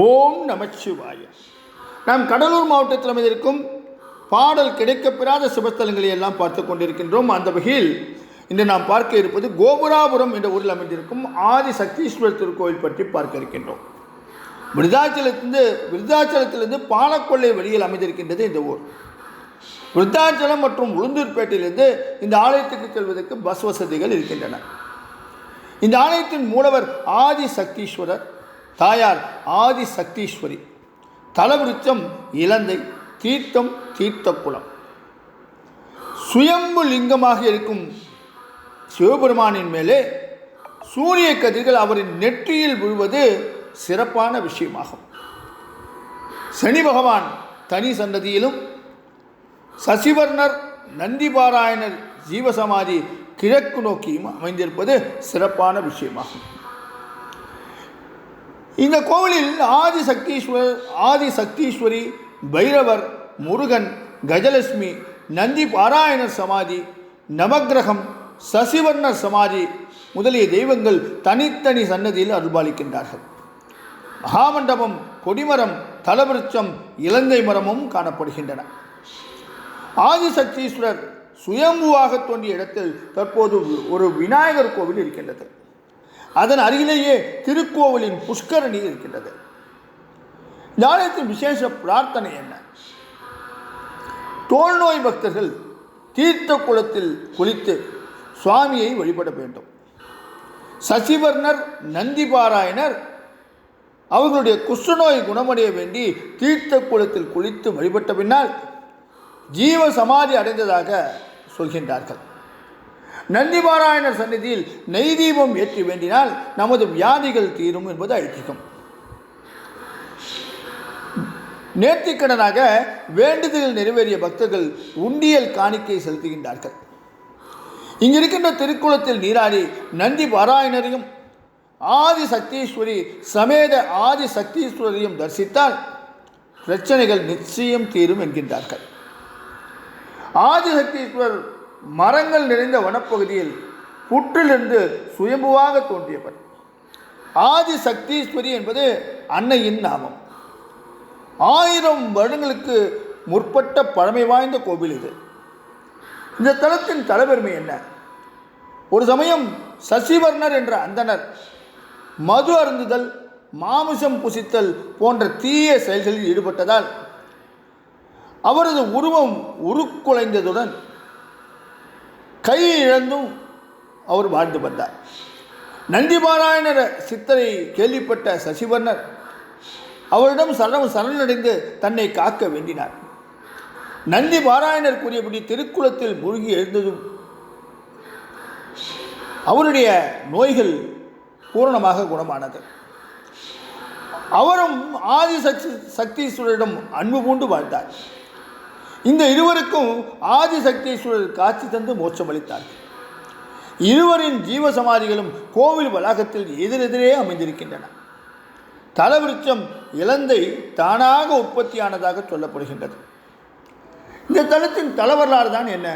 ஓம் நமச்சிவாய. நாம் கடலூர் மாவட்டத்தில் அமைந்திருக்கும் பாடல் கிடைக்கப்பெறாத சிவஸ்தலங்களை எல்லாம் பார்த்து கொண்டிருக்கின்றோம். அந்த வகையில் இன்று நாம் பார்க்க இருப்பது கோபுராபுரம் என்ற ஊரில் அமைந்திருக்கும் ஆதி சக்தீஸ்வரர் திருக்கோயில் பற்றி பார்க்க இருக்கின்றோம். விருத்தாச்சலத்திலிருந்து பாலக்கொள்ளை வழியில் அமைந்திருக்கின்றது இந்த ஊர். விருத்தாச்சலம் மற்றும் உளுந்தூர்பேட்டையிலிருந்து இந்த ஆலயத்துக்கு செல்வதற்கு பஸ் வசதிகள் இருக்கின்றன. இந்த ஆலயத்தின் மூலவர் ஆதி சக்தீஸ்வரர், தாயார் ஆதி சக்தீஸ்வரி, தலவிருச்சம் இலந்தை, தீர்த்தம் தீர்த்தக்குளம். சுயம்பு லிங்கமாக இருக்கும் சிவபெருமானின் மேலே சூரிய கதிர்கள் அவரின் நெற்றியில் விழுவது சிறப்பான விஷயமாகும். சனி பகவான் தனி சன்னதியிலும், சசிவர்ணர் நந்திபாராயணர் ஜீவசமாதி கிழக்கு நோக்கியும் அமைந்திருப்பது சிறப்பான விஷயமாகும். இந்த கோவிலில் ஆதி சக்தீஸ்வரி, பைரவர், முருகன், கஜலட்சுமி, நந்தி பாராயணர் சமாதி, நவக்கிரகம், சசிவர்ணர் சமாதி முதலிய தெய்வங்கள் தனித்தனி சன்னதியில் அருள்பாலிக்கின்றார்கள். மகாமண்டபம், கொடிமரம், தலவிருச்சம், இலந்தை மரமும் காணப்படுகின்றன. ஆதிசக்தீஸ்வரர் சுயம்புவாக தோன்றிய இடத்தில் தற்போது ஒரு விநாயகர் கோவில் இருக்கின்றது. அதன் அருகிலேயே திருக்கோவிலின் புஷ்கரணி இருக்கின்றது. இந்த ஆலயத்தின் விசேஷ பிரார்த்தனை என்ன? தோல்நோய் பக்தர்கள் தீர்த்த குளத்தில் குளித்து சுவாமியை வழிபட வேண்டும். சசிவர்ணர், நந்திபாராயணர் அவர்களுடைய குஷ்டநோய் குணமடைய வேண்டி தீர்த்த குளத்தில் குளித்து வழிபட்ட பின்னால் ஜீவ சமாதி அடைந்ததாக சொல்கின்றார்கள். நந்திபாராயணர் சந்நிதியில் நெய் தீபம் ஏற்றி வேண்டினால் நமது வியாதிகள் தீரும் என்பது ஐதீகம். நேர்த்திக்கடனாக வேண்டுதல் நிறைவேறிய பக்தர்கள் உண்டியல் காணிக்கை செலுத்துகின்றார்கள். இங்கிருக்கின்ற திருக்குளத்தில் நீராடி நந்தி பாராயணரையும் ஆதி சக்தீஸ்வரி சமேத ஆதி சக்தீஸ்வரரையும் தரிசித்தால் பிரச்சனைகள் நிச்சயம் தீரும் என்கின்றார்கள். ஆதிசக்தீஸ்வரர் மரங்கள் நிறைந்த வனப்பகுதியில் புற்றிலிருந்து சுயம்புவாக தோன்றியவர். ஆதி சக்தீஸ்வரி என்பது அன்னையின் நாமம். 1000 வருடங்களுக்கு முற்பட்ட பழமை வாய்ந்த கோவில் இது. இந்த தலத்தின் தலைபெருமை என்ன? ஒரு சமயம் சசிவர்ணர் என்ற அந்தனர் மது அருந்துதல், மாமிசம் புசித்தல் போன்ற தீய செயல்களில் ஈடுபட்டதால் அவரது உருவம் உருக்குலைந்ததுடன் கை இழந்தும் அவர் வாழ்ந்து வந்தார். நந்திபாராயணர் சித்தரை கேள்விப்பட்ட சசிவர்ணர் அவரிடம் சரணடைந்து தன்னை காக்க வேண்டினார். நந்தி பாராயணர் கூறியபடி திருக்குளத்தில் மூழ்கி எழுந்ததும் அவருடைய நோய்கள் பூரணமாக குணமானது. அவரும் ஆதி சக்தீஸ்வரரிடம் அன்பு பூண்டு வாழ்ந்தார். இந்த இருவருக்கும் ஆதி சக்தீஸ்வரர் காட்சி தந்து மோட்சம் அளித்தார். இருவரின் ஜீவசமாதிகளும் கோவில் வளாகத்தில் எதிரெதிரே அமைந்திருக்கின்றன. தலவிருச்சம் இலந்தை தானாக உற்பத்தியானதாக சொல்லப்படுகின்றது. இந்த தலத்தின் தலவரலாறு தான் என்ன?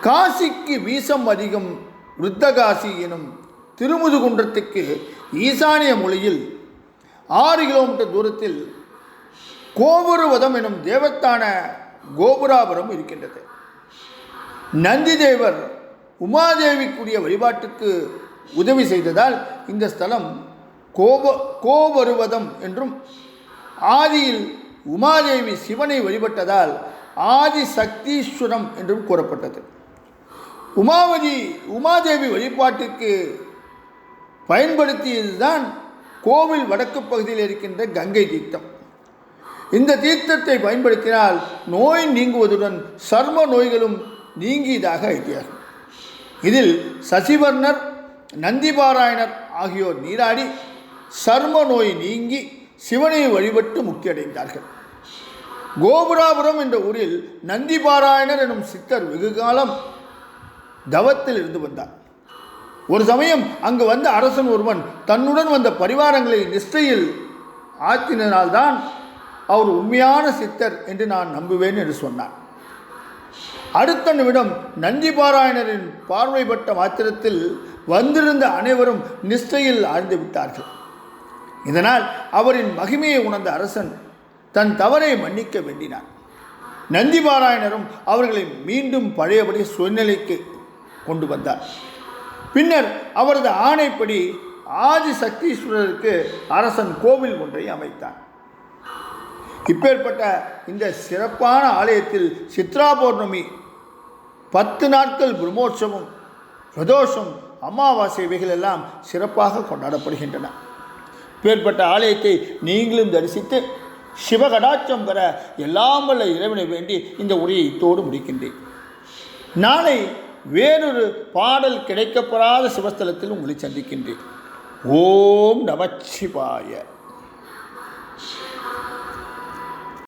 காசிக்கு வீசம் அதிகம் விருத்தகாசி எனும் திருமுதுகுன்றத்துக்கு ஈசானிய மொழியில் 6 கிலோமீட்டர் தூரத்தில் கோபுரவதம் எனும் தேவத்தான கோபுராபுரம் இருக்கின்றது. நந்தி தேவர் உமாதேவிக்குரிய வழிபாட்டுக்கு உதவி செய்ததால் இந்த ஸ்தலம் கோபருவதம் என்றும், ஆதியில் உமாதேவி சிவனை வழிபட்டதால் ஆதி சக்தீஸ்வரம் என்றும் கூறப்பட்டது. உமாதேவி வழிபாட்டிற்கு பயன்படுத்தியதுதான் கோவில் வடக்கு பகுதியில் இருக்கின்ற கங்கை தீர்த்தம். இந்த தீர்த்தத்தை பயன்படுத்தினால் நோய் நீங்குவதுடன் சர்ம நோய்களும் நீங்கியதாக ஐதீகம். இதில் சசிவர்ணர், நந்திபாராயணர் ஆகியோர் நீராடி சர்ம நோய் நீங்கி சிவனை வழிபட்டு முக்தி அடைந்தார்கள். கோபுராபுரம் என்ற ஊரில் நந்திபாராயணர் எனும் சித்தர் வெகுகாலம் தவத்தில் இருந்து வந்தார். ஒரு சமயம் அங்கு வந்த அரசன் ஒருவன் தன்னுடன் வந்த பரிவாரங்களை நிஷ்டையில் ஆற்றினால்தான் அவர் உண்மையான சித்தர் என்று நான் நம்புவேன் என்று சொன்னார். அடுத்த நிமிடம் நந்திபாராயணரின் பார்வைப்பட்ட மாத்திரத்தில் வந்திருந்த அனைவரும் நிஷ்டையில் ஆழ்ந்து விட்டார்கள். இதனால் அவரின் மகிமையை உணர்ந்த அரசன் தன் தவறை மன்னிக்க வேண்டினார். நந்திபாராயணரும் அவர்களை மீண்டும் பழையபடி சூழ்நிலைக்கு கொண்டு வந்தார். பின்னர் அவரது ஆணைப்படி ஆதி சக்தீஸ்வரருக்கு அரசன் கோவில் ஒன்றை அமைத்தார். இப்பேற்பட்ட இந்த சிறப்பான ஆலயத்தில் சித்ரா பௌர்ணமி, 10 நாட்கள் பிரம்மோற்சவம், பிரதோஷம், அமாவாசை இவைகள் எல்லாம் சிறப்பாக கொண்டாடப்படுகின்றன. இப்பேற்பட்ட ஆலயத்தை நீங்களும் தரிசித்து சிவகடாட்சம் பெற எல்லாம் வல்ல இறைவனை வேண்டி இந்த உரையை இத்தோடு முடிக்கின்றேன். நாளை வேறொரு பாடல் கிடைக்கப்பெறாத சிவஸ்தலத்தில் உங்களை சந்திக்கின்றேன். ஓம் நமச்சிவாய.